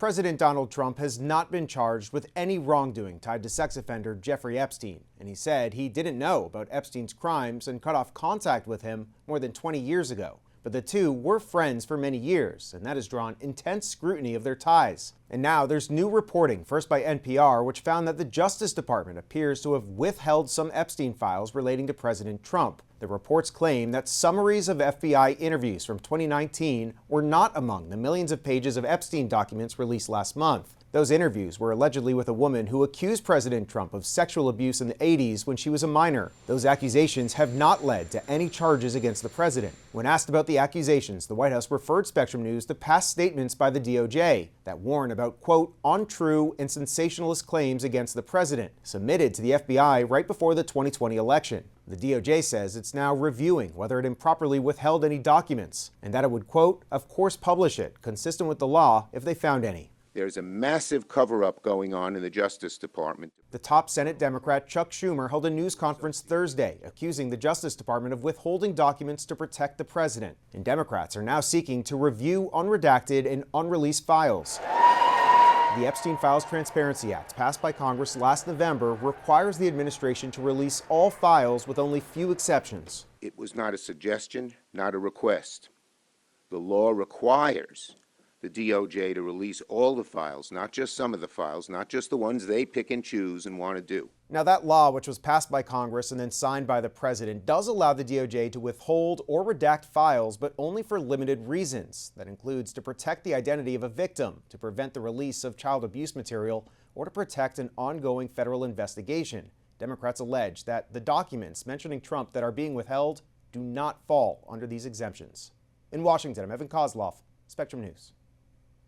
President Donald Trump has not been charged with any wrongdoing tied to sex offender Jeffrey Epstein, and he said he didn't know about Epstein's crimes and cut off contact with him more than 20 years ago. But the two were friends for many years, and that has drawn intense scrutiny of their ties. And now there's new reporting, first by NPR, which found that the Justice Department appears to have withheld some Epstein files relating to President Trump. The reports claim that summaries of FBI interviews from 2019 were not among the millions of pages of Epstein documents released last month. Those interviews were allegedly with a woman who accused President Trump of sexual abuse in the 80s when she was a minor. Those accusations have not led to any charges against the president. When asked about the accusations, the White House referred Spectrum News to past statements by the DOJ that warn about, quote, untrue and sensationalist claims against the president, submitted to the FBI right before the 2020 election. The DOJ says it's now reviewing whether it improperly withheld any documents, and that it would, quote, of course publish it, consistent with the law, if they found any. There's a massive cover-up going on in the Justice Department. The top Senate Democrat Chuck Schumer held a news conference Thursday, accusing the Justice Department of withholding documents to protect the president. And Democrats are now seeking to review unredacted and unreleased files. The Epstein Files Transparency Act, passed by Congress last November, requires the administration to release all files with only few exceptions. It was not a suggestion, not a request. The law requires the DOJ to release all the files, not just some of the files, not just the ones they pick and choose and want to do. Now, that law, which was passed by Congress and then signed by the president, does allow the DOJ to withhold or redact files, but only for limited reasons. That includes to protect the identity of a victim, to prevent the release of child abuse material, or to protect an ongoing federal investigation. Democrats allege that the documents mentioning Trump that are being withheld do not fall under these exemptions. In Washington, I'm Koslof, Spectrum News.